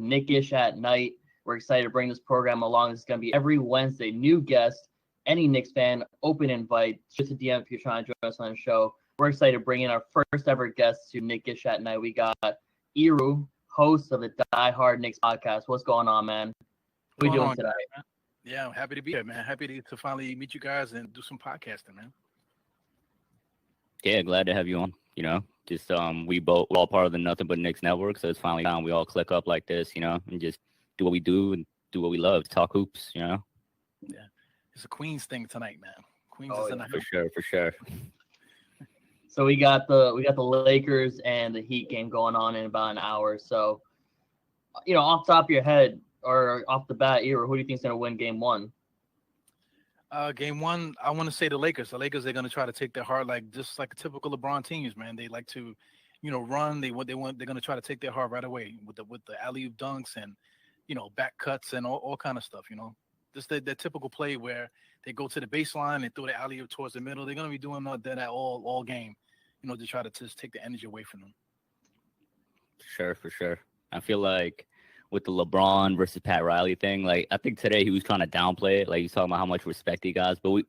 Knicks-ish at Night. We're excited to bring this program along. It's going to be every Wednesday. New guest, any Knicks fan, open invite. Just a DM if you're trying to join us on the show. We're excited to bring in our first ever guest to Knicks-ish at Night. We got Iru, host of the Diehardknicks Podcast. What's going on, man? What are you doing today? Man? Yeah, I'm happy to be here, man. Happy to finally meet you guys and do some podcasting, man. Yeah, glad to have you on. Just we're all part of the Nothing But Knicks network, so it's finally time we all click up like this, and just do what we do and do what we love, talk hoops, Yeah, it's a Queens thing tonight, man. Queens is tonight. For sure. So we got the Lakers and the Heat game going on in about an hour. So, off the top of your head or off the bat, who do you think is going to win game one? Game one, I want to say the Lakers. The Lakers, they're going to try to take their heart just like a typical LeBron teams, man. They like to, run. They're going to try to take their heart right away with the alley-oop dunks and, back cuts and all kind of stuff, Just the typical play where they go to the baseline and throw the alley-oop towards the middle. They're going to be doing that all game, to try to just take the energy away from them. For sure. I feel like with the LeBron versus Pat Riley thing, I think today he was trying to downplay it. He's talking about how much respect he got, but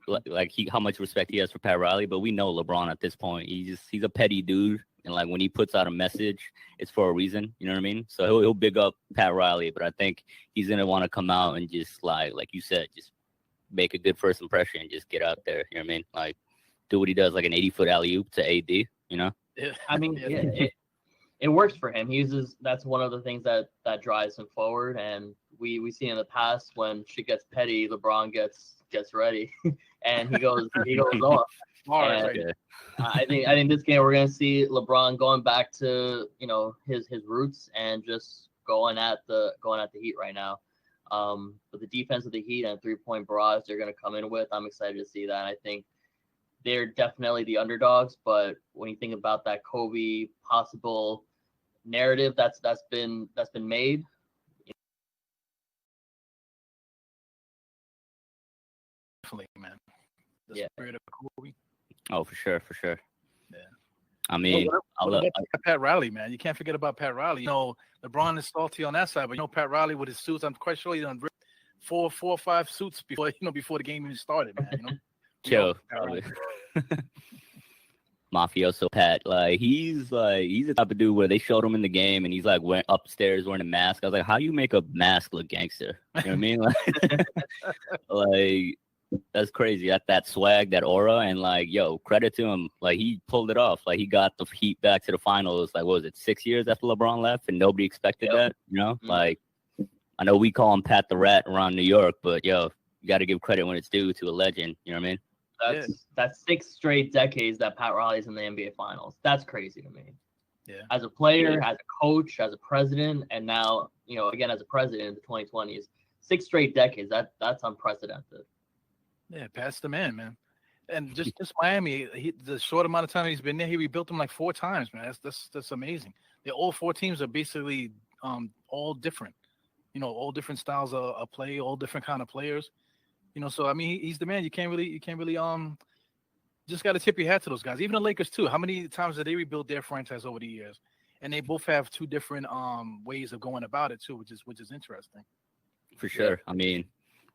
how much respect he has for Pat Riley. But we know LeBron at this point, he's a petty dude, and when he puts out a message, it's for a reason. You know what I mean? So he'll big up Pat Riley, but I think he's gonna want to come out and just like you said, just make a good first impression and just get out there. You know what I mean? Do what he does, like an 80-foot alley-oop to AD. I mean, it works for him. That's one of the things that drives him forward. And we see in the past when shit gets petty, LeBron gets ready and he goes off. I think this game we're gonna see LeBron going back to his roots and just going at the Heat right now. But the defense of the Heat and 3-point barrage they're gonna come in with, I'm excited to see that. And I think they're definitely the underdogs, but when you think about that Kobe possible narrative that's been made, definitely, man. The spirit of Kobe. Oh, for sure. Yeah. I mean, Pat Riley, man. You can't forget about Pat Riley. LeBron is salty on that side, but Pat Riley with his suits, I'm quite sure he done four or five suits before the game even started, man. Chill. Mafioso Pat, he's the type of dude where they showed him in the game and he's went upstairs wearing a mask. I was like, how you make a mask look gangster? You know what I mean? That's crazy. That swag, that aura, and credit to him. He pulled it off. He got the Heat back to the finals. What was it, 6 years after LeBron left, and nobody expected that. Mm-hmm. I know we call him Pat the Rat around New York, but you got to give credit when it's due to a legend. You know what I mean? That's 6 straight decades that Pat Riley's in the NBA Finals. That's crazy to me. Yeah. As a player, as a coach, as a president, and now again as a president in the 2020s, 6 straight decades. That's unprecedented. Yeah, Pat's the man. And just Miami, the short amount of time he's been there, he rebuilt them 4 times, man. That's amazing. All 4 teams are basically all different. All different styles of play, all different kind of players. So I mean, he's the man. You can't really just got to tip your hat to those guys. Even the Lakers too. How many times did they rebuild their franchise over the years? And they both have 2 different ways of going about it too, which is interesting. For sure. Yeah. I mean,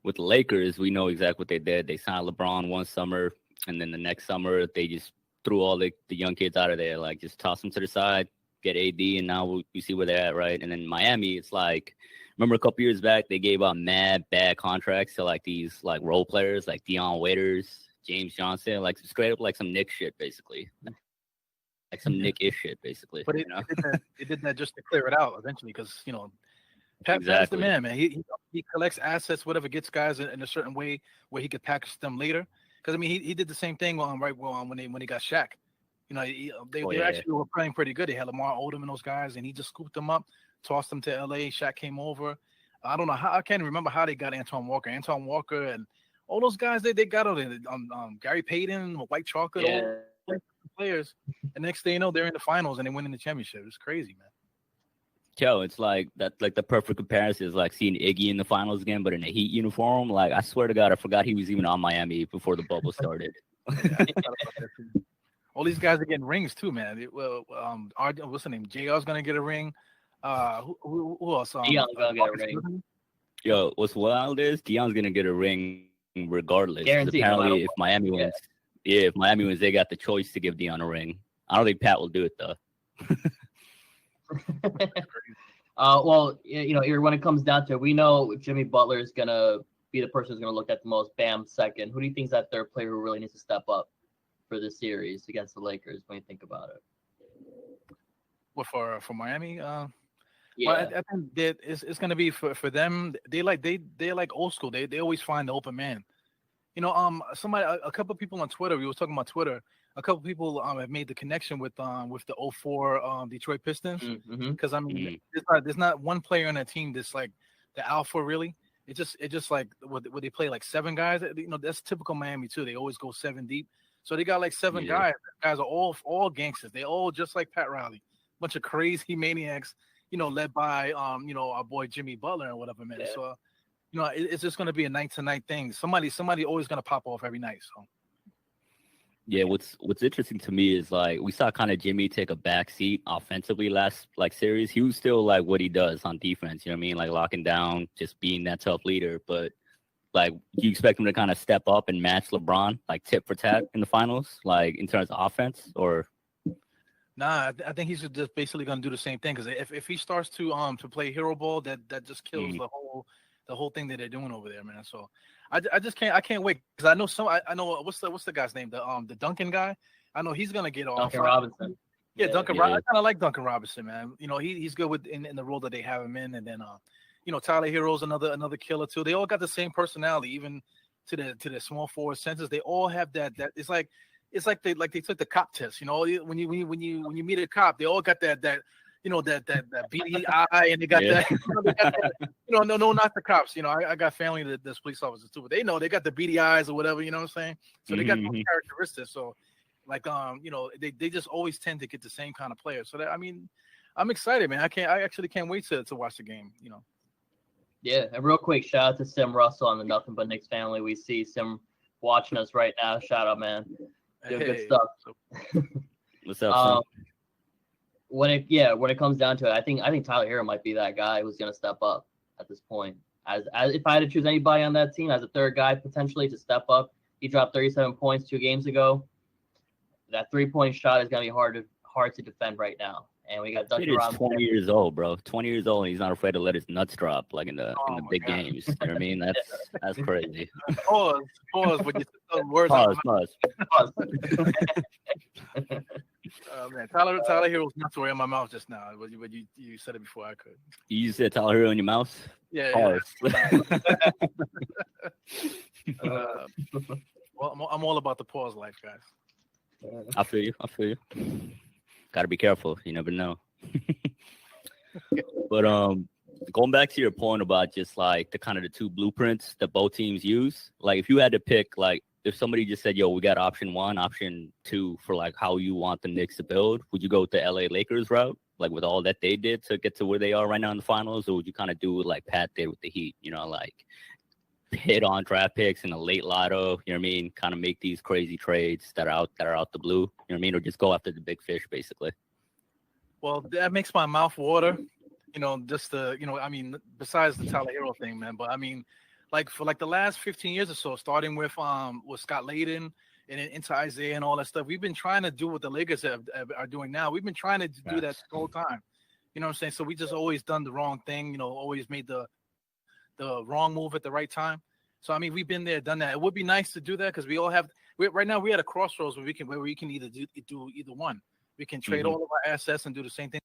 with the Lakers, we know exactly what they did. They signed LeBron one summer, and then the next summer they just threw all the young kids out of there, just toss them to the side, get AD, and now we see where they're at, right? And then Miami, it's remember a couple years back, they gave out mad bad contracts to these role players like Dion Waiters, James Johnson, straight up some Knicks shit, basically. Some Knicks-ish shit, basically. But it did that just to clear it out eventually because, Pat's the man. He collects assets, whatever, gets guys in a certain way where he could package them later. Because, I mean, he did the same thing when they got Shaq. They actually were playing pretty good. They had Lamar Odom and those guys, and he just scooped them up, tossed them to L.A. Shaq came over. I don't know how. I can't remember how they got Antoine Walker and all those guys. They got Gary Payton, White Chocolate, all players. And next thing you know, they're in the finals and they win in the championship. It's crazy, man. It's the perfect comparison is seeing Iggy in the finals again, but in a Heat uniform. I swear to God, I forgot he was even on Miami before the bubble started. All these guys are getting rings too, man. What's the name? JR's gonna get a ring. Who else? Deion's gonna get a ring. Yo, what's wild is Deion's gonna get a ring regardless. Guaranteed. Apparently, if Miami wins, if Miami wins, they got the choice to give Deion a ring. I don't think Pat will do it though. Well, when it comes down to it, we know Jimmy Butler is gonna be the person who's gonna look at the most. Bam, second. Who do you think is that third player who really needs to step up for this series against the Lakers? When you think about it. What for Miami? Yeah. Well, I think that it's gonna be for them. They're like old school. They always find the open man. A couple of people on Twitter. We were talking about Twitter. A couple of people have made the connection with the 04 Detroit Pistons because there's not one player on that team that's like the alpha really. It just like what they play like 7 guys. That's typical Miami too. They always go 7 deep. So they got like 7 guys. Guys are all gangsters. They all just like Pat Riley, bunch of crazy maniacs. Led by our boy Jimmy Butler and whatever, man. Yeah. So it's just gonna be a night to night thing. Somebody always gonna pop off every night. So. Yeah, what's interesting to me is like we saw kind of Jimmy take a back seat offensively last series. He was still like what he does on defense, you know what I mean? Like locking down, just being that tough leader. But like you expect him to kind of step up and match LeBron, like tit for tat in the finals, like in terms of offense, or nah, I think he's just basically gonna do the same thing because if he starts to play hero ball, that just kills the whole thing that they're doing over there, man. So I can't wait because I know what's the guy's name, the Duncan guy. I know he's gonna get off. Duncan Robinson. Yeah, Duncan. Yeah. I kind of like Duncan Robinson, man. He's good in the role that they have him in, and then Tyler Hero's another killer too. They all got the same personality, even to the small forward senses. They all have that it's like they took the cop test. When you meet a cop, they all got that beady eye, and they got that. No, not the cops. I got family that's police officers too, but they know they got the beady eyes or whatever. You know what I'm saying? So they got those characteristics. So, like, they just always tend to get the same kind of players. So I'm excited, man. I actually can't wait to watch the game. Yeah, and real quick, shout out to Sim Russell on the Nothing But Knicks family. We see Sim watching us right now. Shout out, man. Doing good stuff. What's up, Sim? When it comes down to it, I think Tyler Hero might be that guy who's going to step up at this point. As if I had to choose anybody on that team as a third guy potentially to step up, he dropped 37 points 2 games ago. That 3-point shot is going to be hard to defend right now. And we got Duncan Robinson. 20 years old, bro. 20 years old, and he's not afraid to let his nuts drop like in the big games. You know what I mean? That's crazy. Pause. When you say words. Pause. Man, Tyler Hero's nuts were in my mouth just now. But you said it before I could. You said Tyler Hero in your mouth? Yeah. Well, I'm all about the pause life, guys. I feel you. Got to be careful. You never know. But going back to your point about just like the 2 blueprints that both teams use, like if you had to pick, like if somebody just said, yo, we got option 1, option 2 for like how you want the Knicks to build, would you go with the LA Lakers route, like with all that they did to get to where they are right now in the finals, or would you kind of do what like Pat did with the Heat, like hit on draft picks in a late lotto, you know what I mean? Kind of make these crazy trades that are out the blue, you know what I mean? Or just go after the big fish, basically. Well, that makes my mouth water, just besides the Tyler Hero thing, man. But like for like the last 15 years or so, starting with Scott Layden and then into Isaiah and all that stuff, we've been trying to do what the Lakers are doing now. We've been trying to do that the whole time. You know what I'm saying? So we just always done the wrong thing, always made the wrong move at the right time. So we've been there, done that. It would be nice to do that because right now we're at a crossroads where we can either do either one. We can trade all of our assets and do the same thing.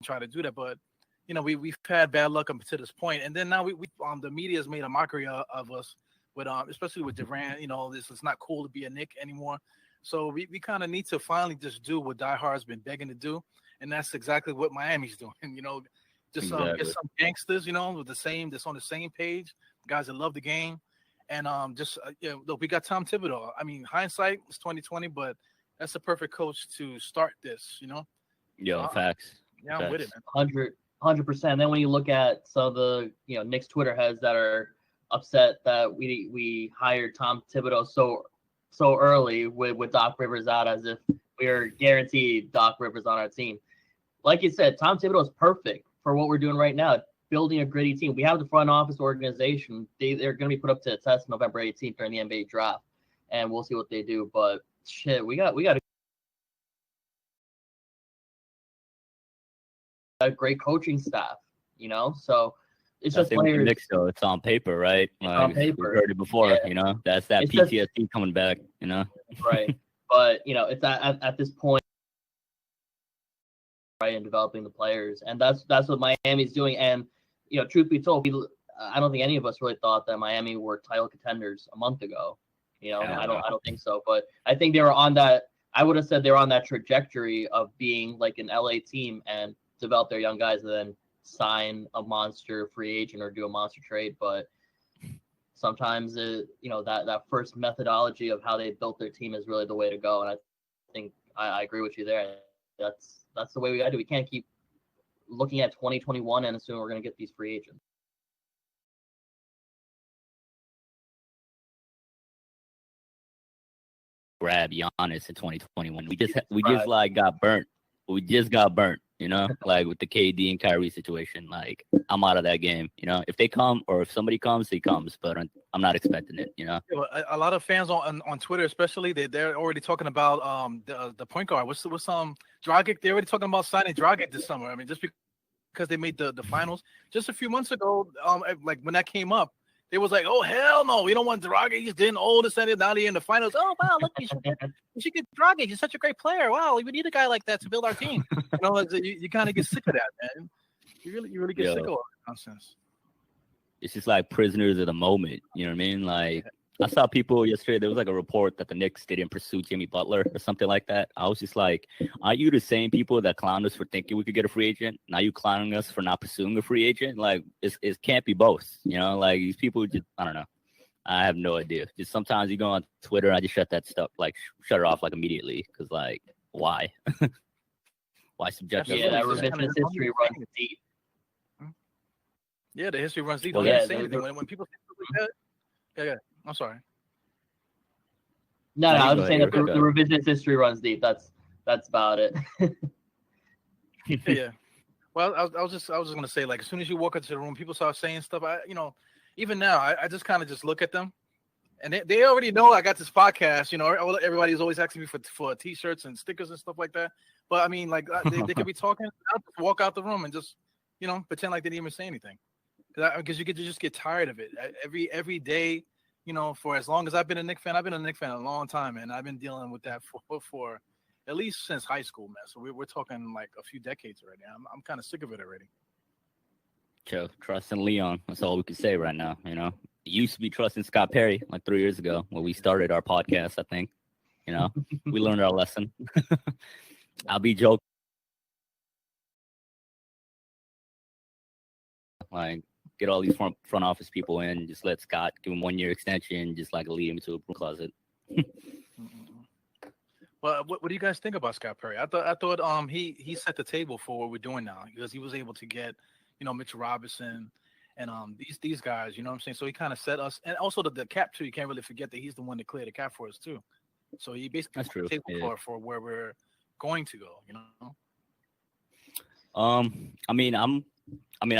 Try to do that, but we've had bad luck up to this point, and then now we the media has made a mockery of us with especially with Durant. This is not cool to be a Knick anymore. So we kind of need to finally just do what Die Hard's been begging to do, and that's exactly what Miami's doing. Just get some gangsters, with that's on the same page, guys that love the game, and look, we got Tom Thibodeau. Hindsight is 2020, but that's the perfect coach to start this. Facts. Yeah, I'm with it, man. 100%. Then when you look at some of the Knicks Twitter heads that are upset that we hired Tom Thibodeau so early with Doc Rivers out, as if we are guaranteed Doc Rivers on our team. like you said, Tom Thibodeau is perfect for what we're doing right now, building a gritty team. We have the front office organization. They're going to be put up to the test November 18th during the NBA draft, and we'll see what they do. But shit, we got a great coaching staff, you know. So it's just players. Knicks, though. It's on paper, right? It's on paper. We heard it before, yeah. You know. That's that it's PTSD just coming back, you know. Right, but you know, it's at this point, right, in developing the players, and that's what Miami's doing. And you know, truth be told, I don't think any of us really thought that Miami were title contenders a month ago. You know, I don't think so. But I think they were on that. I would have said they were on that trajectory of being like an LA team and develop their young guys and then sign a monster free agent or do a monster trade. But sometimes you know, that first methodology of how they built their team is really the way to go. And I think I agree with you there. That's the way we got to do. We can't keep looking at 2021 and assume we're going to get these free agents. Grab Giannis in 2021. We just like got burnt. We just got burnt, you know, like with the KD and Kyrie situation. Like, I'm out of that game, you know. If they come or if somebody comes, he comes, but I'm not expecting it, you know. Yeah, a lot of fans on Twitter, especially, they're already talking about the point guard. What's Dragic? They're already talking about signing Dragic this summer. I mean, just because they made the finals just a few months ago, like when that came up, they was like, oh, hell no, we don't want Dragic. He's getting old and said it. Now they're in the finals. Oh, wow, look, you should get Dragic. He's such a great player. Wow, we need a guy like that to build our team. You know, you kind of get sick of that, man. You really get sick of all that nonsense. It's just like prisoners of the moment. You know what I mean? Like, I saw people yesterday, there was like a report that the Knicks didn't pursue Jimmy Butler or something like that. I was just like, aren't you the same people that clowned us for thinking we could get a free agent? Now you clowning us for not pursuing a free agent? Like, it can't be both. You know, like these people just, I don't know. I have no idea. Just sometimes you go on Twitter, I just shut that stuff, like shut it off like immediately. Because like, why? Why subject? Yeah, that revisionist history runs deep. Yeah, the history runs deep. Well, when people say stuff like that, yeah. I'm sorry. No, I was just saying that the revisionist history runs deep. That's about it. Yeah. Well, I was just gonna say, like, as soon as you walk into the room, people start saying stuff. Even now, I just kind of just look at them, and they already know I got this podcast. You know, everybody's always asking me for t-shirts and stickers and stuff like that. But I mean, like, they could be talking. I'll just walk out the room and just, you know, pretend like they didn't even say anything, because you just get tired of it every day. You know, for as long as I've been a Knicks fan, I've been a Knicks fan a long time, and I've been dealing with that for at least since high school, man. So we're talking like a few decades already. I'm kind of sick of it already. Joe, trust in Leon. That's all we can say right now. You know, it used to be trusting Scott Perry like 3 years ago when we started our podcast. I think, you know, we learned our lesson. I'll be joking. Like, get all these front office people in, just let Scott give him 1 year extension, just like lead him to a broom closet. Well, what do you guys think about Scott Perry? I thought he set the table for what we're doing now, because he was able to get, you know, Mitchell Robinson and these guys, you know what I'm saying? So he kind of set us, and also the cap too. You can't really forget that he's the one that cleared the cap for us too. So he basically set the table for where we're going to go, you know.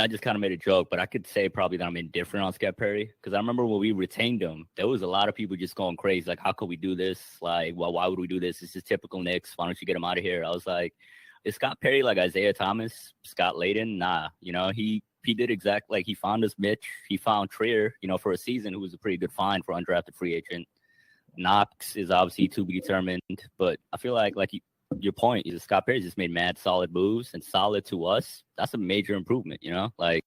I just kind of made a joke, but I could say probably that I'm indifferent on Scott Perry, because I remember when we retained him, there was a lot of people just going crazy. Like, how could we do this? Like, well, why would we do this? This is typical Knicks. Why don't you get him out of here? I was like, is Scott Perry like Isaiah Thomas, Scott Layden? Nah, you know, he did exactly, like, he found us Mitch. He found Trier, you know, for a season, who was a pretty good find for undrafted free agent. Knox is obviously to be determined, but I feel like your point is Scott Perry just made mad solid moves, and solid to us, that's a major improvement, you know? Like,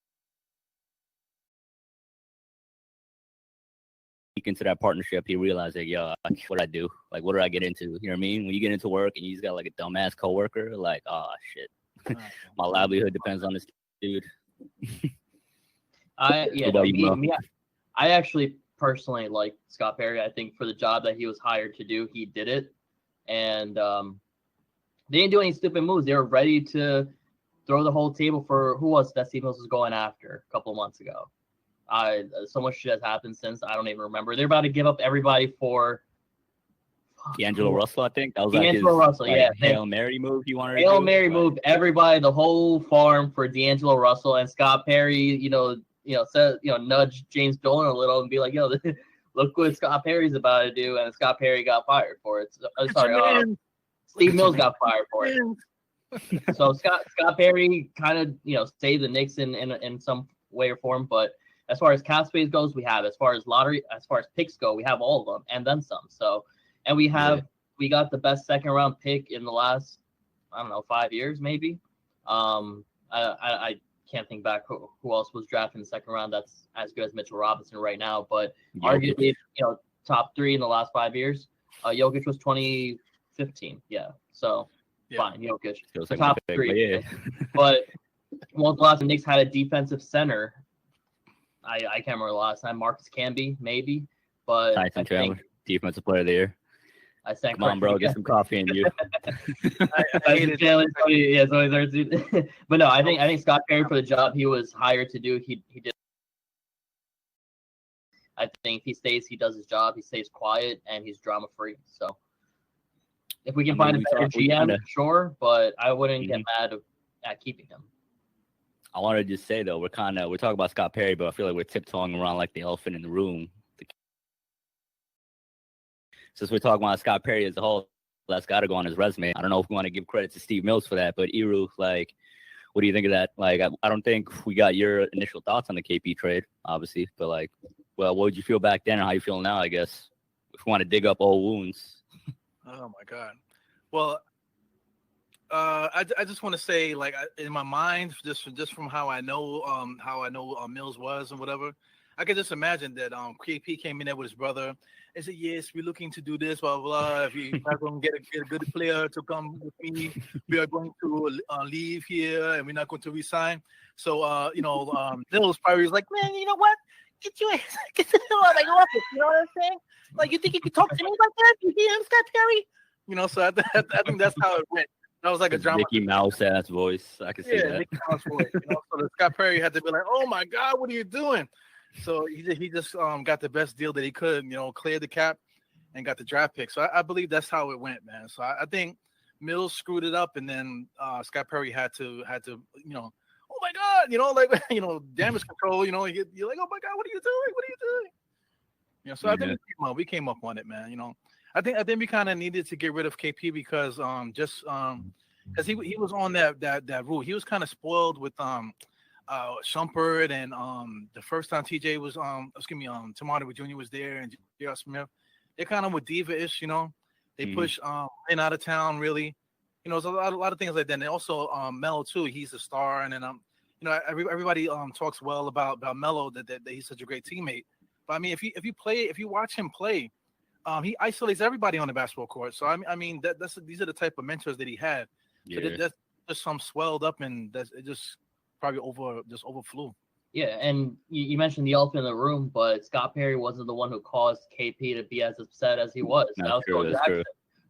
into that partnership, he realized that, yo, what did I do? Like, what did I get into? You know what I mean? When you get into work and you just got like a dumbass coworker, like, oh shit, my livelihood depends on this dude. I actually personally like Scott Perry. I think for the job that he was hired to do, he did it, and they didn't do any stupid moves. They were ready to throw the whole table for who was that Steve Mills was going after a couple of months ago. So much shit has happened since. I don't even remember. They're about to give up everybody for D'Angelo Russell, I think that was D'Angelo Russell, like, yeah, Hail Mary move he wanted to Hail do. Mary move everybody, the whole farm for D'Angelo Russell, and Scott Perry, said, nudge James Dolan a little and be like, look what Scott Perry's about to do, and Scott Perry got fired for it. Steve Mills got fired for it. So Scott Perry kind of saved the Knicks in some way or form, but as far as cap space goes, we have. As far as picks go, we have all of them and then some. So, and we got the best second round pick in the last, 5 years maybe. I can't think back who else was drafted in the second round that's as good as Mitchell Robinson right now, but arguably top 3 in the last 5 years. Jokic was 2015, so fine, Jokic like top 3. But once the last the Knicks had a defensive center, I can't remember the last time. Marcus Camby, maybe, but Tyson Chandler, defensive player of the year. I sang. Come on, bro, get some coffee in you. I hate it. But no, I think Scott Perry, for the job he was hired to do, he did. I think he does his job. He stays quiet and he's drama free. So if we can find a better GM, sure, but I wouldn't get mad at keeping him. I wanted to just say though, we're talking about Scott Perry, but I feel like we're tiptoeing around like the elephant in the room. Since we're talking about Scott Perry as a whole, that's got to go on his resume. I don't know if we want to give credit to Steve Mills for that, but Iru, like, what do you think of that? Like, I don't think we got your initial thoughts on the KP trade, obviously, but like, well, what would you feel back then and how you feel now, I guess, if we want to dig up old wounds? Oh my God. Well, I just want to say, like, in my mind, just from how I know Mills was and whatever, I could just imagine that KP came in there with his brother and said, "Yes, we're looking to do this, blah blah blah. If you're not going to get a good player to come with me, we are going to leave here and we're not going to resign." So Mills probably was like, "Man, you know what? Get the hell out of my office." You know what I'm saying? Like, you think you could talk to me like that? You hear him, Scott Perry? So I think that's how it went. That was like a drama. Mickey Mouse ass voice. I can see that. Mickey Mouse voice. So Scott Perry had to be like, "Oh my God, what are you doing?" So he just got the best deal that he could, cleared the cap and got the draft pick. So I believe that's how it went, man. So I think Mills screwed it up, and then Scott Perry had to, oh my God, damage control. You're like, oh my God, what are you doing? What are you doing? So I think we came up on it, man. I think we kind of needed to get rid of KP because because he was on that rule. He was kind of spoiled with Shumpert and the first time TJ was Tim Hardaway Jr. was there and J.R. Smith. They kind of were diva-ish, They push in out of town really. There's a lot of things like that. And also Melo too. He's a star, and then everybody talks well about Melo that he's such a great teammate. But I mean, if you watch him play, he isolates everybody on the basketball court. So I mean these are the type of mentors that he had. Yeah. But that's just some swelled up, and it just probably overflew. Yeah, and you mentioned the elephant in the room, but Scott Perry wasn't the one who caused KP to be as upset as he was. That was Phil Jackson. True.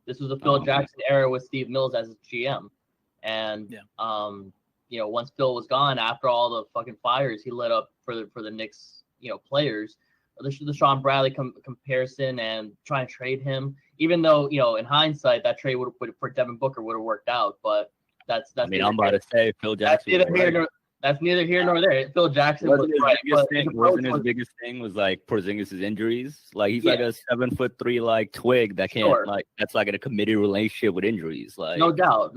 This was the Phil Jackson era with Steve Mills as his GM. And once Phil was gone, after all the fucking fires he lit up for the Knicks, players, the Sean Bradley comparison and trying to trade him, even though in hindsight that trade for Devin Booker would have worked out, but that's. I mean, I'm about to say Phil Jackson. That's neither here nor there. Phil Jackson wasn't his biggest thing was like Porzingis' injuries. Like he's like a 7'3" like twig that can't that's like in a committed relationship with injuries. Like no doubt.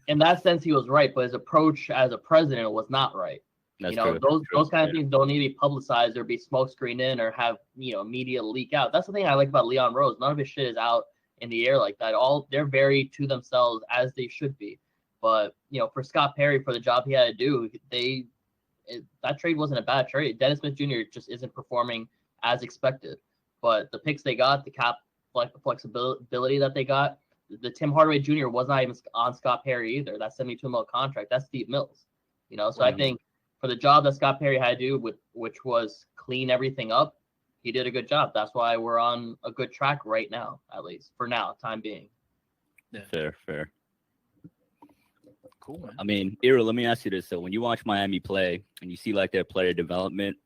In that sense, he was right, but his approach as a president was not right. That's true. Those kind of things don't need to be publicized or be smokescreened in or have media leak out. That's the thing I like about Leon Rose. None of his shit is out in the air like that. They're very to themselves, as they should be. But for Scott Perry, for the job he had to do, that trade wasn't a bad trade. Dennis Smith Jr. just isn't performing as expected. But the picks they got, the cap flexibility that they got, the Tim Hardaway Jr. was not even on Scott Perry either. That $72 million contract, that's Steve Mills. So I think for the job that Scott Perry had to do, which was clean everything up, he did a good job. That's why we're on a good track right now, at least for now, time being. Yeah. Fair. Cool, man. I mean, Ira, let me ask you this. So when you watch Miami play and you see like their player development,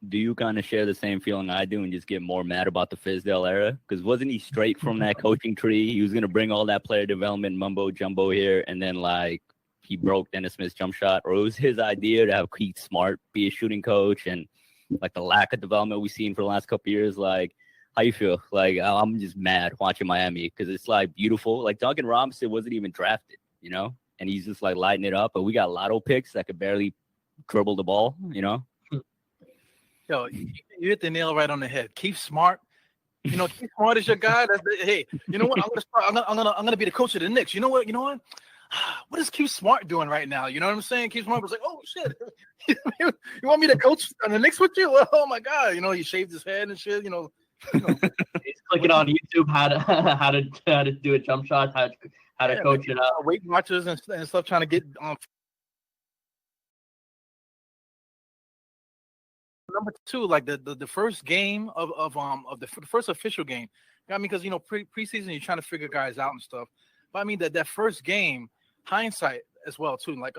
do you kind of share the same feeling I do and just get more mad about the Fizdale era? Because wasn't he straight from that coaching tree? He was going to bring all that player development mumbo jumbo here, and then like he broke Dennis Smith's jump shot, or it was his idea to have Keith Smart be a shooting coach, and like the lack of development we've seen for the last couple of years. Like, how you feel? Like, I'm just mad watching Miami because it's like beautiful. Like Duncan Robinson wasn't even drafted, you know, and he's just like lighting it up. But we got lotto picks that could barely dribble the ball, you know. Yo, you hit the nail right on the head. Keith Smart, you know, Keith Smart is your guy. Hey, you know what? I'm gonna be the coach of the Knicks. You know what? What is Keith Smart doing right now? You know what I'm saying? Keith Smart was like, oh shit, you want me to coach on the Knicks with you? Well, oh my god, you know, he shaved his head and shit. You know. He's clicking on YouTube how to do a jump shot, how to coach it up. Weight Watchers and stuff, trying to get number two, like the first game of the first official game. I mean, because you know preseason you're trying to figure guys out and stuff. But I mean that first game, hindsight as well too. Like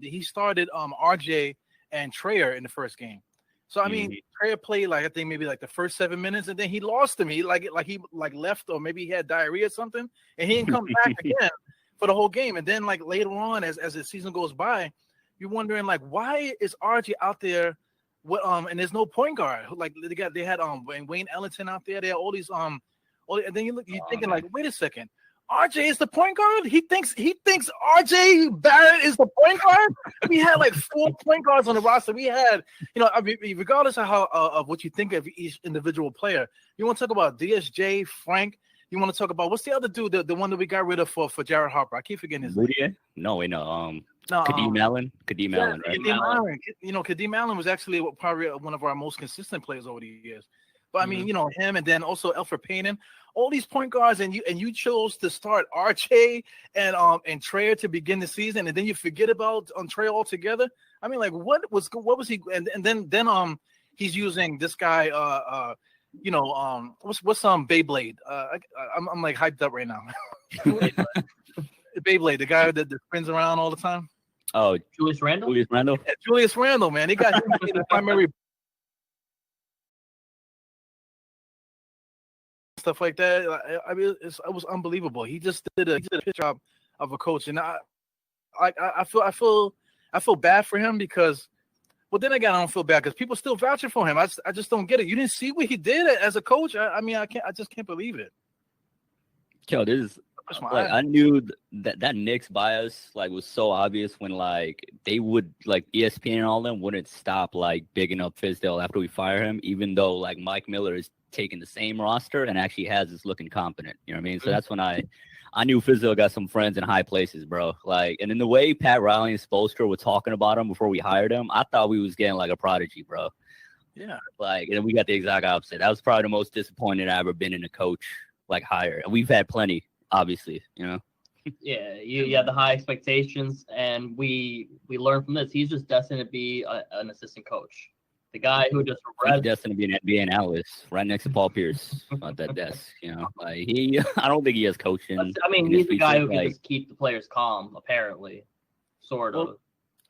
he started RJ and Trayer in the first game. So I mean, Trayer played like I think maybe like the first 7 minutes, and then he lost him. He left, or maybe he had diarrhea or something, and he didn't come back again for the whole game. And then like later on, as the season goes by, you're wondering like why is RJ out there? And there's no point guard. Like they had Wayne Ellington out there. They had all these and then you're thinking like, wait a second. RJ is the point guard. He thinks RJ Barrett is the point guard. We had like 4 point guards on the roster. We had, you know, I mean, regardless of how of what you think of each individual player, you want to talk about DSJ, Frank. You want to talk about what's the other dude, the one that we got rid of for Jared Harper? I keep forgetting his name. No, wait, no. Kadeem Allen. Kadeem Allen, right? Kadeem Allen. You know, Kadeem Allen was actually probably one of our most consistent players over the years. But I mean, you know, him, and then also Elfrid Payton, all these point guards, and you chose to start RJ and Trayer to begin the season, and then you forget about Trayer altogether. I mean, like what was he? And then he's using this guy. What's Beyblade? I'm like hyped up right now. Beyblade, the guy that spins around all the time. Oh, Julius Randle. Yeah, Julius Randle, man, they got him in the primary. Stuff like that. I mean, it was unbelievable. He just did a pitch job of a coach, and I feel bad for him because, well, then again, I don't feel bad because people still vouching for him. I just don't get it. You didn't see what he did as a coach. I mean, I just can't believe it. Yo, this is like I knew that Knicks bias like was so obvious when like they would like ESPN and all them wouldn't stop like bigging up Fizdale after we fire him, even though like Mike Miller is taking the same roster and actually has us looking competent. You know what I mean? So that's when I knew Fizdale got some friends in high places, bro. Like, and in the way Pat Riley and Spoelstra were talking about him before we hired him, I thought we was getting like a prodigy, bro. Yeah. Like, and we got the exact opposite. That was probably the most disappointed I've ever been in a coach like hire. And we've had plenty, obviously, you know. Yeah, you had the high expectations, and we learned from this. He's just destined to be an assistant coach. The guy who just he's destined to be an NBA analyst right next to Paul Pierce at that desk. You know, like I don't think he has coaching. I mean, he's the guy who can just keep the players calm, apparently, sort of.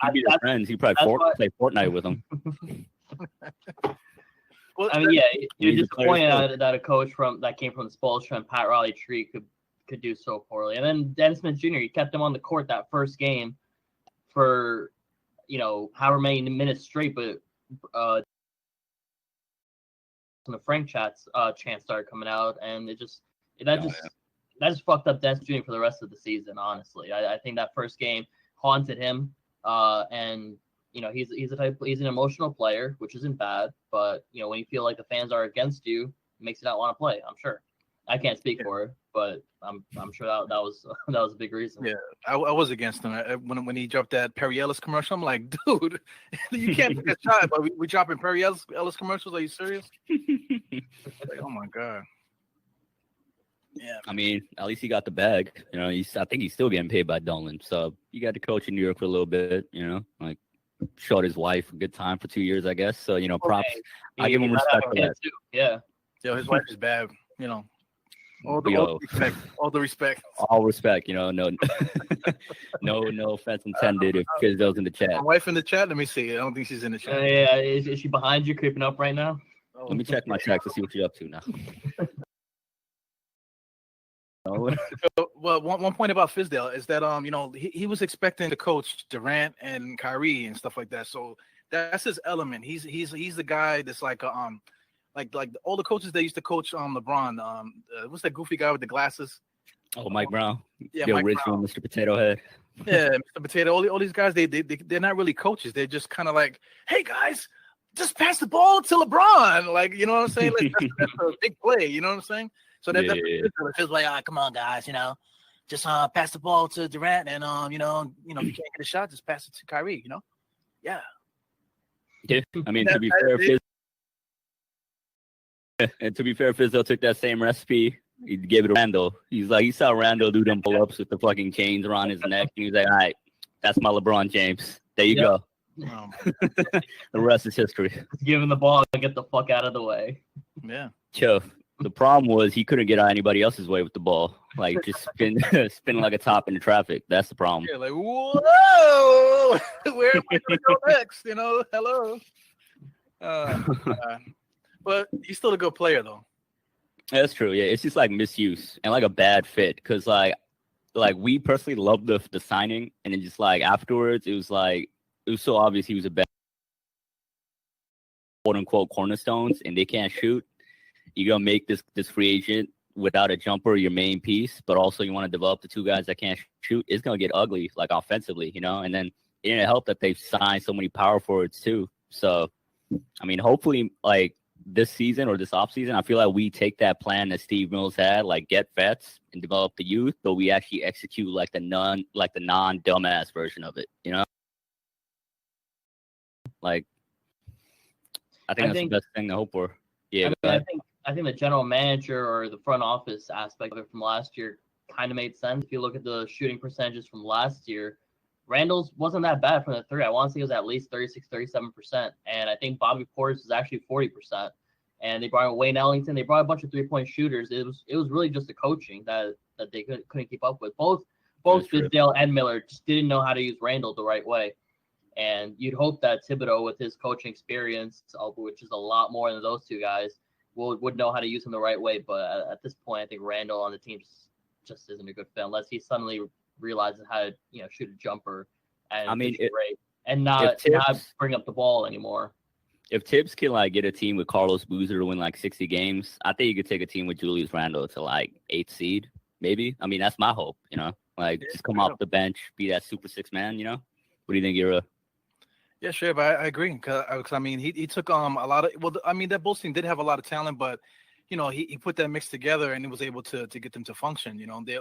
I'd be their friends. He probably play Fortnite with them. Well, I mean, yeah, you're disappointed that a coach that came from the Spoelstra and Pat Riley tree could do so poorly. And then Dennis Smith Jr., you kept him on the court that first game for, you know, however many minutes straight, but the Frank chants started coming out, and that just fucked up Dennis Jr. for the rest of the season. Honestly, I think that first game haunted him, and you know he's an emotional player, which isn't bad, but you know when you feel like the fans are against you, it makes you not want to play. I'm sure. I can't speak for it, but I'm sure that was a big reason. Yeah, I was against him when he dropped that Perry Ellis commercial. I'm like, dude, you can't take a shot, but we dropping Perry Ellis commercials. Are you serious? Like, oh my god. Yeah. I mean, at least he got the bag. You know, I think he's still getting paid by Dolan. So he got to coach in New York for a little bit. You know, like showed his wife a good time for 2 years, I guess. So you know, props. I give him respect for that too. Yeah. His wife is bad. You know. All the respect. All respect, no no offense intended if Fizzo's in the chat. My wife in the chat? Let me see. I don't think she's in the chat. Yeah, is she behind you, creeping up right now? Let me check my checks to see what you're up to now. Well, one point about Fizdale is that he was expecting to coach Durant and Kyrie and stuff like that. So that's his element. He's the guy that's like all the coaches that used to coach LeBron. What's that goofy guy with the glasses? Oh, Mike Brown. Yeah, Yo, Mike Rich Brown. One, Mr. Potato Head. Yeah, Mr. Potato. All these guys, they're not really coaches. They're just kind of like, hey guys, just pass the ball to LeBron. Like, you know what I'm saying? Like, that's a big play. You know what I'm saying? So that's it feels like, all right, come on, guys, just pass the ball to Durant, and if you can't get a shot, just pass it to Kyrie. Yeah. Yeah, I mean, to be fair, Fizzo took that same recipe. He gave it to Randall. He saw Randall do them pull-ups with the fucking chains around his neck, and he's like, all right, that's my LeBron James. There you go. The rest is history. Give him the ball and get the fuck out of the way. Yeah. Chuff. The problem was he couldn't get out anybody else's way with the ball. Like, just spin like a top in the traffic. That's the problem. Yeah, like, whoa! Where am I going to go next? Hello. But he's still a good player, though. That's true. Yeah, it's just like misuse and like a bad fit. Because like we personally loved the signing, and then just like afterwards, it was so obvious he was a bad quote unquote cornerstones, and they can't shoot. You're gonna make this free agent without a jumper your main piece, but also you want to develop the two guys that can't shoot. It's gonna get ugly, like offensively, And then it didn't help that they've signed so many power forwards too. So, I mean, hopefully, like this season or this offseason, I feel like we take that plan that Steve Mills had, like get vets and develop the youth, but we actually execute like the non-dumbass version of it, Like, I think that's the best thing to hope for. Yeah, I think the general manager or the front office aspect of it from last year kind of made sense. If you look at the shooting percentages from last year, Randall's wasn't that bad from the three. I want to say it was at least 36, 37%. And I think Bobby Portis was actually 40%. And they brought in Wayne Ellington. They brought a bunch of three-point shooters. It was really just the coaching that they couldn't keep up with. Both Fizdale and Miller just didn't know how to use Randall the right way. And you'd hope that Thibodeau, with his coaching experience, which is a lot more than those two guys, would know how to use him the right way. But at this point, I think Randall on the team just isn't a good fit unless he suddenly realizes how to shoot a jumper and not bring up the ball anymore. If Tibbs can like get a team with Carlos Boozer to win like 60 games, I think you could take a team with Julius Randle to like 8th seed, maybe. I mean, that's my hope. Just come off the bench, be that super six man. What do you think, Ira? Yeah, sure, but I agree. Cause I mean, he took a lot of. Well, I mean, that Bulls team did have a lot of talent, but he put that mix together and he was able to get them to function.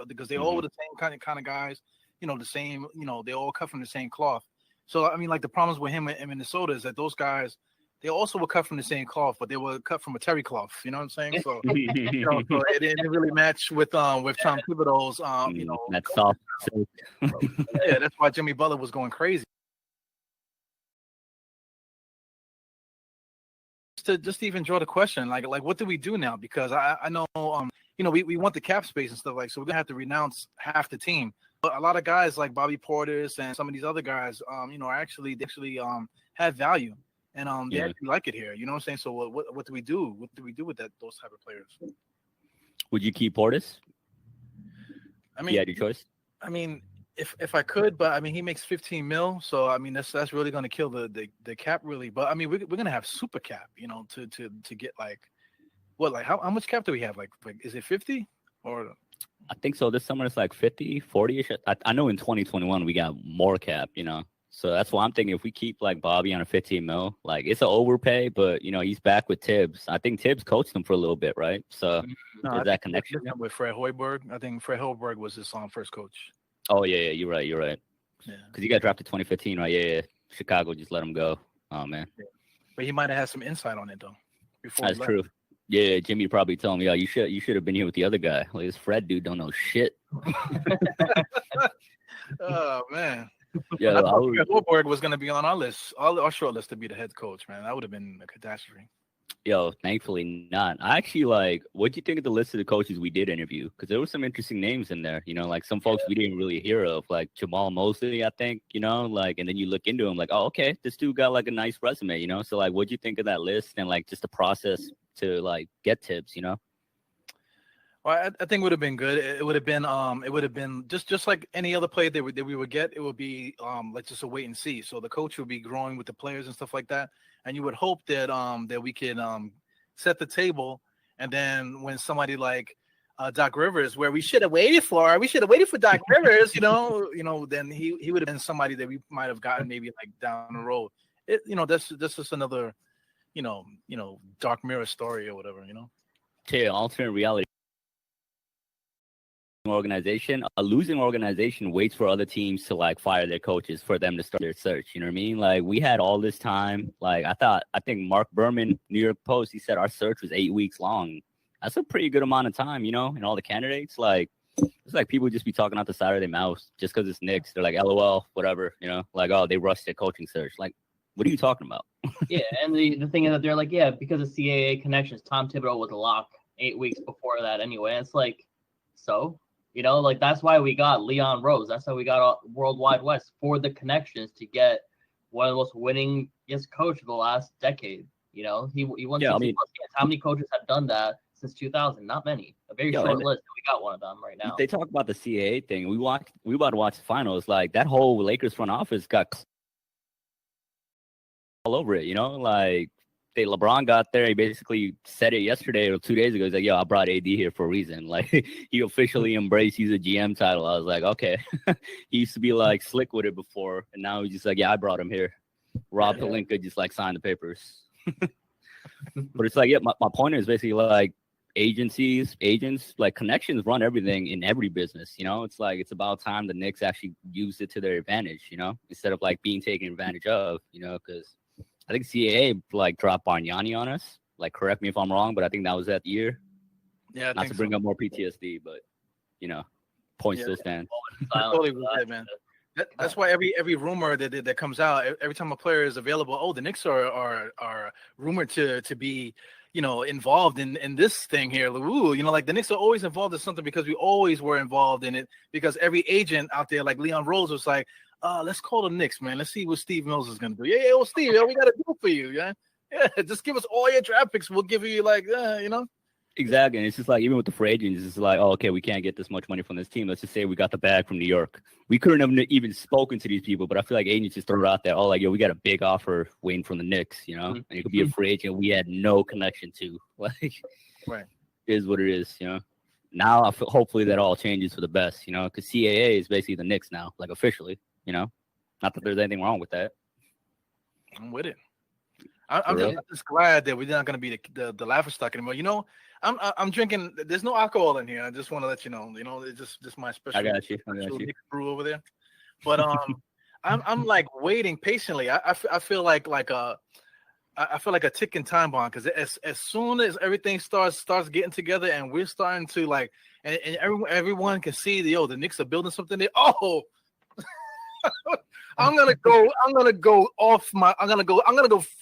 Because they all were the same kind of guys. The same. They all cut from the same cloth. So I mean, like the problems with him in Minnesota is that those guys, they also were cut from the same cloth, but they were cut from a terry cloth. You know what I'm saying? So so it didn't really match with Tom Thibodeau's. That's soft. Yeah, that's why Jimmy Butler was going crazy. To even draw the question, like what do we do now? Because I know we want the cap space and stuff, so we're gonna have to renounce half the team. But a lot of guys like Bobby Portis and some of these other guys, are actually have value and they actually like it here. You know what I'm saying? So what do we do? What do we do with those type of players? Would you keep Portis? I mean, you had your choice. I mean, if I could, but I mean, he makes $15 million, so I mean that's really going to kill the cap, really. But I mean, we're going to have super cap, to get like how much cap do we have? Like is it 50 or? I think so. This summer it's like 50, 40ish. I know in 2021 we got more cap, So that's why I'm thinking if we keep like Bobby on a $15 million, like it's an overpay, but he's back with Tibbs. I think Tibbs coached him for a little bit, right? So is that connection with Fred Hoiberg? I think Fred Hoiberg was his first coach. Oh yeah, you're right. Yeah, because he got drafted 2015, right? Yeah. Chicago just let him go. Oh man. Yeah. But he might have had some insight on it though. That's true. Yeah, Jimmy probably told me, you should have been here with the other guy. Like this Fred dude don't know shit. Oh man. Yeah, I thought Fred Hoiberg was going to be on our list, our short list to be the head coach. Man, that would have been a catastrophe. Yo, thankfully not. I actually what'd you think of the list of the coaches we did interview? Because there were some interesting names in there, like some folks we didn't really hear of, like Jamal Mosley, I think, and then you look into him like, oh, okay, this dude got like a nice resume, so like, what'd you think of that list and like just the process to like get tips, Well, I think it would have been good. It would have been just like any other player that we would get. It would be let's just wait and see. So the coach would be growing with the players and stuff like that. And you would hope that that we could set the table. And then when somebody like Doc Rivers, where we should have waited for Doc Rivers, then he would have been somebody that we might have gotten maybe like down the road. That's just another, dark mirror story or whatever, To alternate reality. Organization, a losing organization waits for other teams to like fire their coaches for them to start their search. You know what I mean? Like we had all this time. Like I think Mark Berman, New York Post, he said our search was 8 weeks long. That's a pretty good amount of time, and all the candidates. Like it's like people just be talking out the side of their mouths just because it's Knicks. They're like, LOL, whatever, like, oh, they rushed their coaching search. Like, what are you talking about? Yeah, and the thing is that they're like, yeah, because of CAA connections, Tom Thibodeau was a lock 8 weeks before that anyway. It's like, so. Like that's why we got Leon Rose. That's how we got Worldwide West for the connections to get one of the most winningest coach of the last decade. He won 60 plus games. How many coaches have done that since 2000? Not many. A very short list. We got one of them right now. They talk about the CAA thing. We about to watch the finals. Like that whole Lakers front office got all over it. Like. LeBron got there. He basically said it yesterday or 2 days ago. He's like, yo, I brought AD here for a reason. Like, he officially embraced he's a GM title. I was like, okay. He used to be like slick with it before. And now he's just like, yeah, I brought him here. Rob Pelinka just like signed the papers. But it's like, yeah, my point is basically like agents, like connections run everything in every business. It's like, it's about time the Knicks actually use it to their advantage, instead of like being taken advantage of, because I think CAA like dropped Bargnani on us. Like, correct me if I'm wrong, but I think that was that year. Yeah, not to bring up more PTSD, but point still stands. Totally was it, man. That's why every rumor that comes out, every time a player is available, oh, the Knicks are rumored to be involved in this thing here. Ooh, like the Knicks are always involved in something because we always were involved in it. Because every agent out there, like Leon Rose, was like, let's call the Knicks, man. Let's see what Steve Mills is gonna do. Yeah, well, Steve, we got to do it for you, yeah. Just give us all your draft picks. We'll give you Exactly, and it's just like even with the free agents, it's like, oh, okay, we can't get this much money from this team. Let's just say we got the bag from New York. We couldn't have even spoken to these people, but I feel like agents just throw it out there. Oh, like, yo, we got a big offer waiting from the Knicks, and it could be a free agent we had no connection to. Like, right, it is what it is, Now, hopefully that all changes for the best, because CAA is basically the Knicks now, like officially. Not that there's anything wrong with that. I'm with it. I'm just glad that we're not going to be the laughingstock anymore. I'm drinking. There's no alcohol in here. I just want to let you know. It's just my special. I got you. Brew over there. But I'm like waiting patiently. I feel like I feel like a ticking time bomb because as soon as everything starts getting together and we're starting to like and everyone can see the Knicks are building something there. Oh. I'm gonna go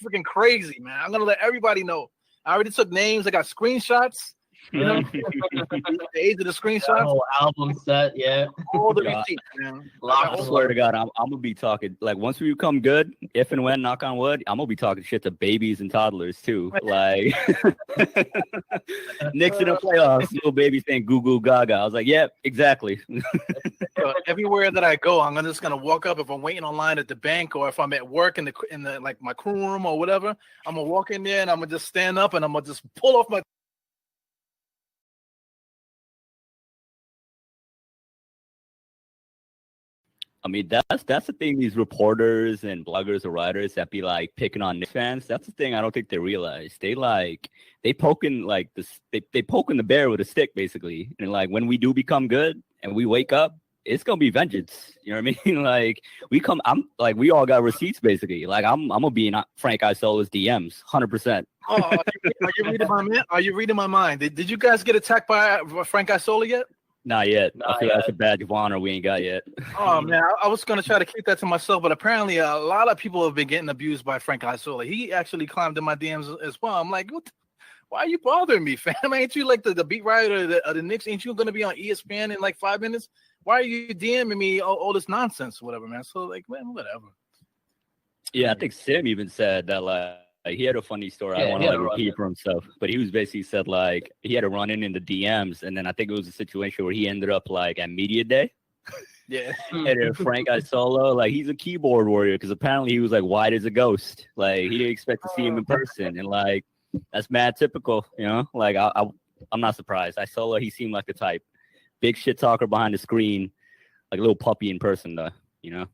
freaking crazy, man. I'm gonna let everybody know. I already took names. I got screenshots. The age of the screenshots. Whole album set, yeah. All the receipts, man. I swear to God, I'm gonna be talking like once we become good, if and when, knock on wood, I'm gonna be talking shit to babies and toddlers too. Like Knicks in the playoffs, little baby saying "goo goo gaga." I was like, yeah, exactly. Everywhere that I go, I'm just gonna walk up. If I'm waiting online at the bank or if I'm at work in the like my crew room or whatever, I'm gonna walk in there and I'm gonna just stand up and I'm gonna just pull off my. I mean, that's the thing. These reporters and bloggers or writers that be like picking on Knicks fans. That's the thing I don't think they realize. They poking like this. They poking the bear with a stick, basically. And like when we do become good and we wake up, it's gonna be vengeance. You know what I mean? Like we all got receipts, basically. Like I'm gonna be in Frank Isola's DMs, 100%. Oh, are you reading my mind? Are you reading my mind? Did you guys get attacked by Frank Isola yet? Not yet. Not I feel yet. that's a badge of honor we ain't got yet. Oh man, I was gonna try to keep that to myself, but apparently a lot of people have been getting abused by Frank Isola. He actually climbed in my DMs as well. I'm like, why are you bothering me, fam? Ain't you like the beat writer of the Knicks? Ain't you gonna be on ESPN in like 5 minutes? Why are you DMing me all this nonsense or whatever, man? So like, man, whatever. Yeah, I think Sim even said that like he had a funny story. I don't want to like repeat for himself, but he was basically said like he had to run in the DMs, and then I think it was a situation where he ended up like at media day. Yeah. And then Frank Isola, like he's a keyboard warrior because apparently he was like white as a ghost. Like he didn't expect to see him in person, and like that's mad typical, you know. Like I'm not surprised. Isola, he seemed like the type, big shit talker behind the screen, like a little puppy in person, though, you know.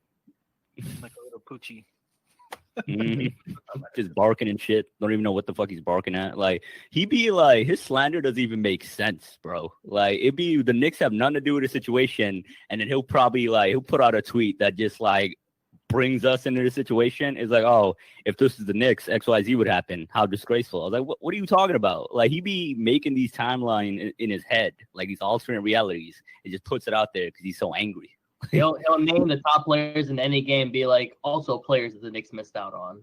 Like a little poochie. Just barking and shit. Don't even know what the fuck he's barking at. Like he be like his slander doesn't even make sense, bro. Like it be the Knicks have nothing to do with the situation, and then he'll probably like he'll put out a tweet that just like brings us into the situation. It's like, oh, if this is the Knicks, XYZ would happen. How disgraceful. I was like, what are you talking about? Like he be making these timelines in his head, like these alternate realities. It just puts it out there because he's so angry. He'll name the top players in any game, be like, also players that the Knicks missed out on.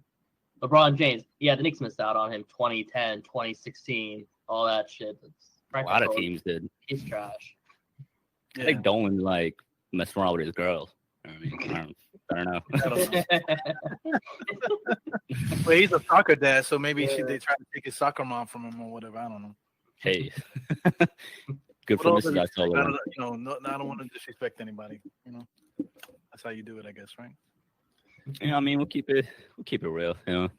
LeBron James, yeah, the Knicks missed out on him 2010, 2016, all that shit. A lot of teams did. He's trash. I think Dolan's like messing around with his girls. I mean, I don't know. Well, he's a soccer dad, so maybe they try to take his soccer mom from him or whatever. I don't know. Hey. Good for Mrs. Isola. I don't want to disrespect anybody. You know, that's how you do it, I guess, right? Yeah, I mean, we'll keep it real. You know,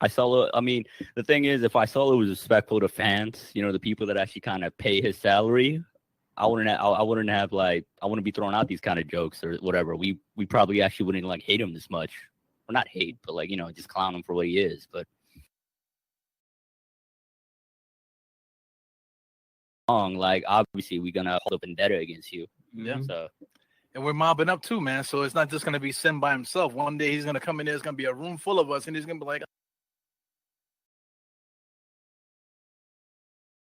Isola. I mean, the thing is, if Isola was respectful to fans, you know, the people that actually kind of pay his salary, I wouldn't be throwing out these kind of jokes or whatever. We probably actually wouldn't like hate him this much, or not hate, but like, you know, just clown him for what he is. But like obviously we're gonna hold a vendetta against you. Yeah. So, and we're mobbing up too, man. So it's not just gonna be Sim by himself. One day he's gonna come in there. It's gonna be a room full of us, and he's gonna be like,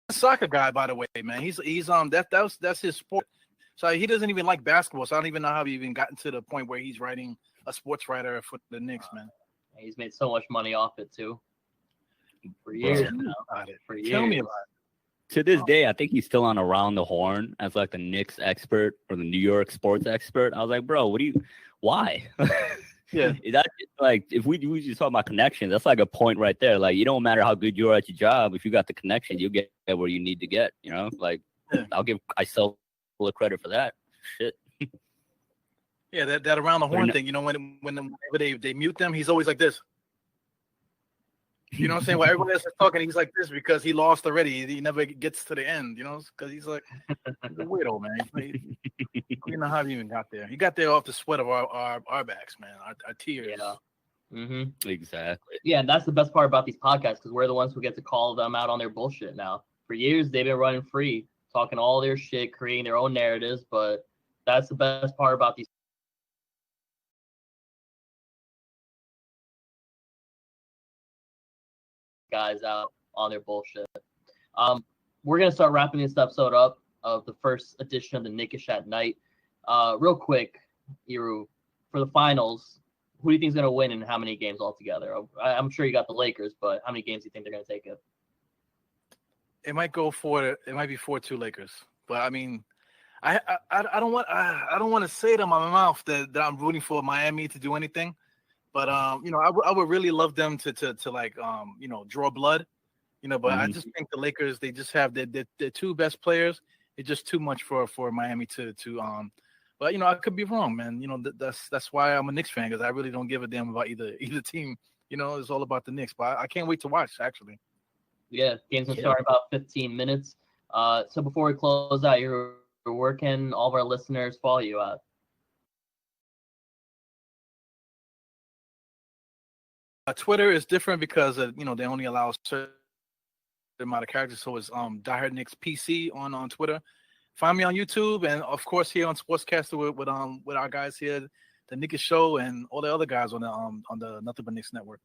a soccer guy, by the way, man. He's that's his sport. So he doesn't even like basketball. So I don't even know how he even gotten to the point where he's writing a sports writer for the Knicks, man. He's made so much money off it too. For years now. Tell me about it. To this day, I think he's still on Around the Horn as like the Knicks expert or the New York sports expert. I was like, bro, why? Yeah. That like if we just talk about connections, that's like a point right there. Like, you don't matter how good you are at your job, if you got the connection, you'll get where you need to get. You know, like I'll give Isola credit for that. Shit. Yeah, that Around the Horn thing. You know, whenever they mute them, he's always like this. You know what I'm saying? While everyone else is talking, he's like this because he lost already. He never gets to the end, you know, because he's like a weirdo, man. You know how he even got there. He got there off the sweat of our backs, man, our tears. Yeah. Mm-hmm. Exactly. Yeah, and that's the best part about these podcasts because we're the ones who get to call them out on their bullshit now. For years, they've been running free, talking all their shit, creating their own narratives, but that's the best part about these guys out on their bullshit. We're gonna start wrapping this episode up of the first edition of the Knicks-ish at Night. Real quick, Iru, for the finals, who do you think is gonna win and how many games altogether? I'm sure you got the Lakers, but how many games do you think they're gonna take it? It might be 4-2 Lakers, but I mean, I don't want to say it in my mouth that I'm rooting for Miami to do anything. But you know, I would really love them to like you know, draw blood, you know. But I just think the Lakers, they just have their two best players. It's just too much for Miami to But you know, I could be wrong, man. You know, that's why I'm a Knicks fan, because I really don't give a damn about either team. You know, it's all about the Knicks. But I can't wait to watch, actually. Yeah, games will start in about 15 minutes. So before we close out, where can all of our listeners follow you at? Twitter is different because you know, they only allow a certain amount of characters, so it's Diehardknicks PC on Twitter. Find me on YouTube, and of course here on Sportscaster with our guys here, the Knicks Show, and all the other guys on the Nothing But Knicks Network.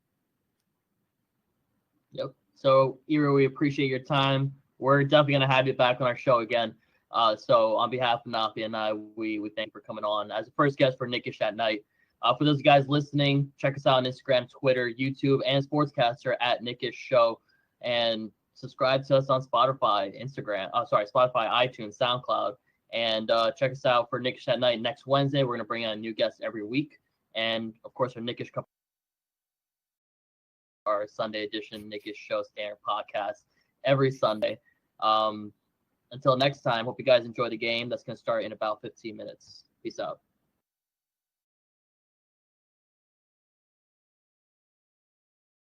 Yep. So Ira, we appreciate your time. We're definitely gonna have you back on our show again. So on behalf of Nafi and I, we thank you for coming on as the first guest for Knicks-ish at Night. For those guys listening, check us out on Instagram, Twitter, YouTube, and Sportscaster at Knicks-ish Show. And subscribe to us on Spotify, Spotify, iTunes, SoundCloud. And check us out for Knicks-ish at Night next Wednesday. We're going to bring on new guests every week. And, of course, our Knicks-ish our Sunday edition Knicks-ish Show Standard Podcast every Sunday. Until next time, hope you guys enjoy the game. That's going to start in about 15 minutes. Peace out.